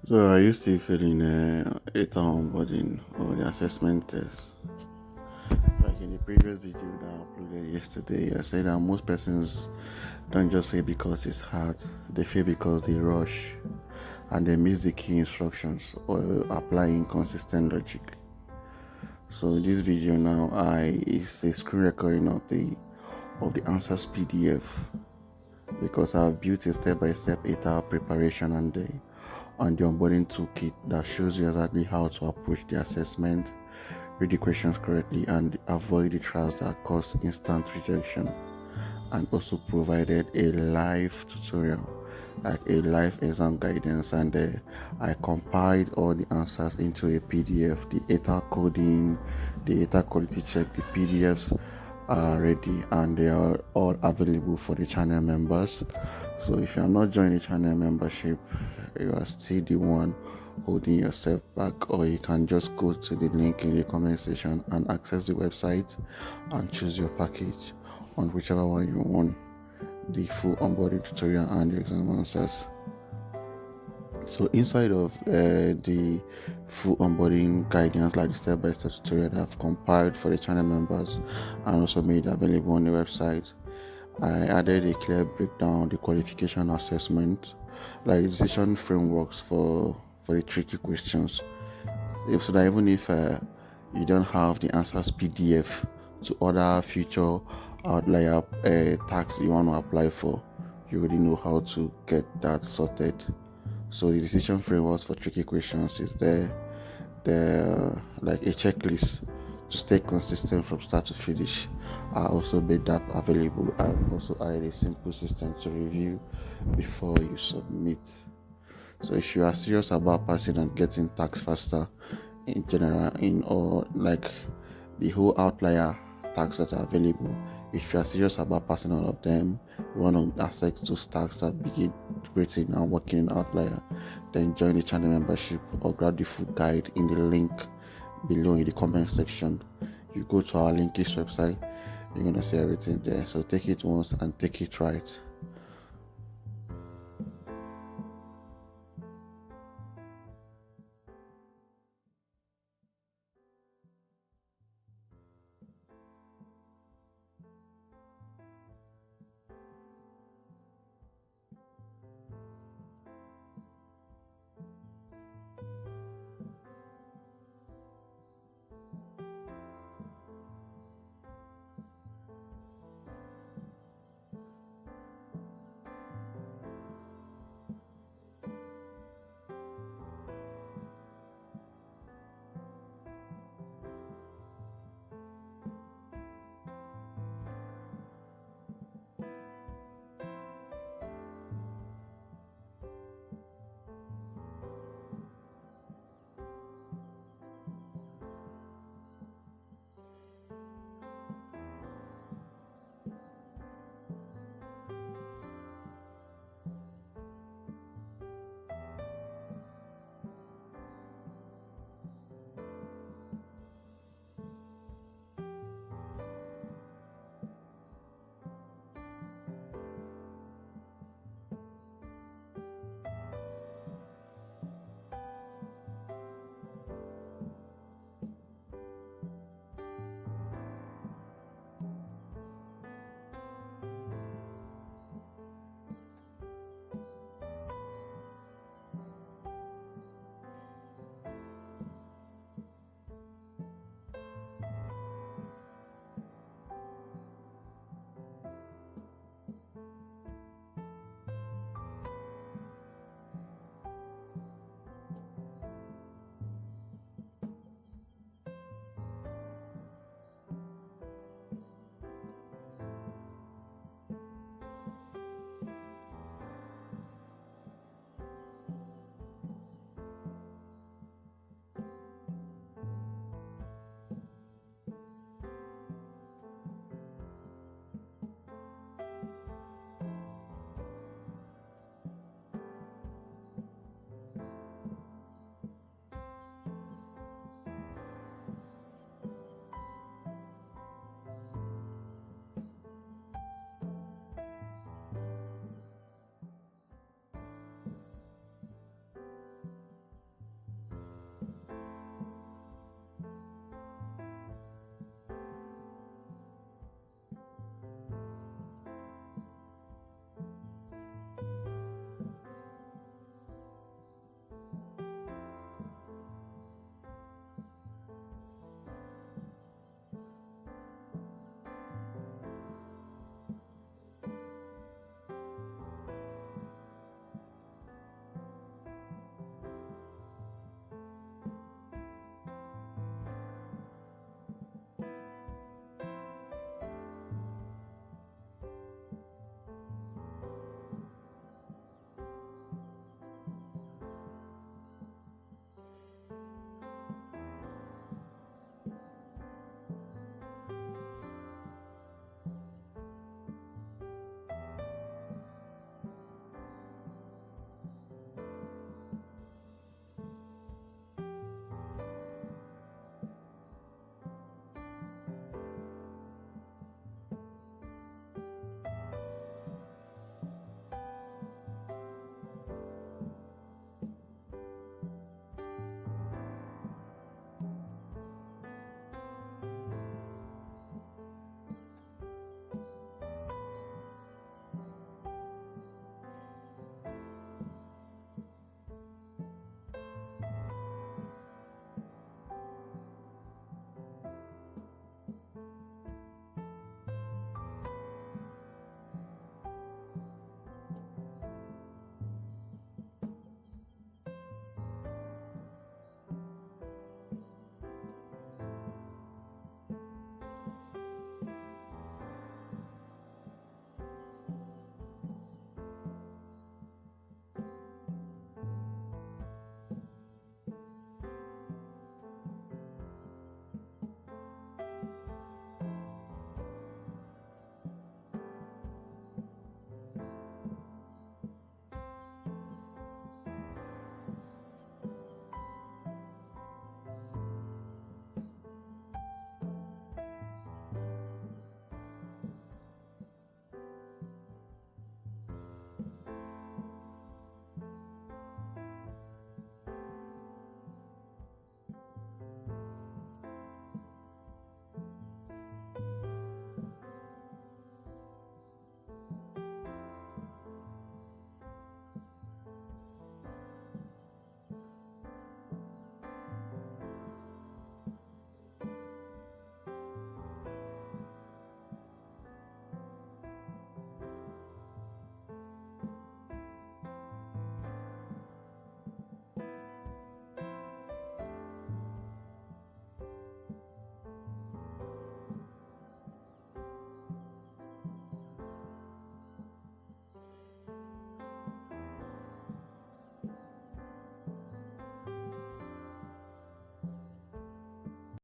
So are you still feeling ATAR onboarding or the assessment test? Like in the previous video that I uploaded yesterday, I said that most persons don't just fail because it's hard, they fail because they rush and they miss the key instructions or apply inconsistent logic. So this video now is a screen recording of the answers PDF, because I've built a step-by-step ATAR preparation and the onboarding toolkit that shows you exactly how to approach the assessment, read the questions correctly, and avoid the traps that cause instant rejection. And also provided a live tutorial, like a live exam guidance, and I compiled all the answers into a PDF. The ATAR coding, the ATAR quality check, the PDFs are ready and they are all available for the channel members. So if you are not joining the channel membership, you are still the one holding yourself back, or you can just go to the link in the comment section and access the website and choose your package on whichever one you want, the full onboarding tutorial and the exam answers. So inside of the full onboarding guidance, like the step-by-step tutorial that I've compiled for the channel members and also made available on the website, I added a clear breakdown of the qualification assessment, like the decision frameworks for the tricky questions. So that even if you don't have the answers PDF to other future outlier tax you want to apply for, you already know how to get that sorted. So the decision frameworks for tricky questions is there like a checklist to stay consistent from start to finish. I also made that available and also added a simple system to review before you submit. So if you are serious about passing and getting tax faster in general, in or like the whole outlier tags that are available, if you are serious about passing all of them, you want to access those tags that begin creating and working in Outlier, then join the channel membership or grab the full guide in the link below in the comment section. You go to our Linkish website, you're gonna see everything there. So take it once and take it right.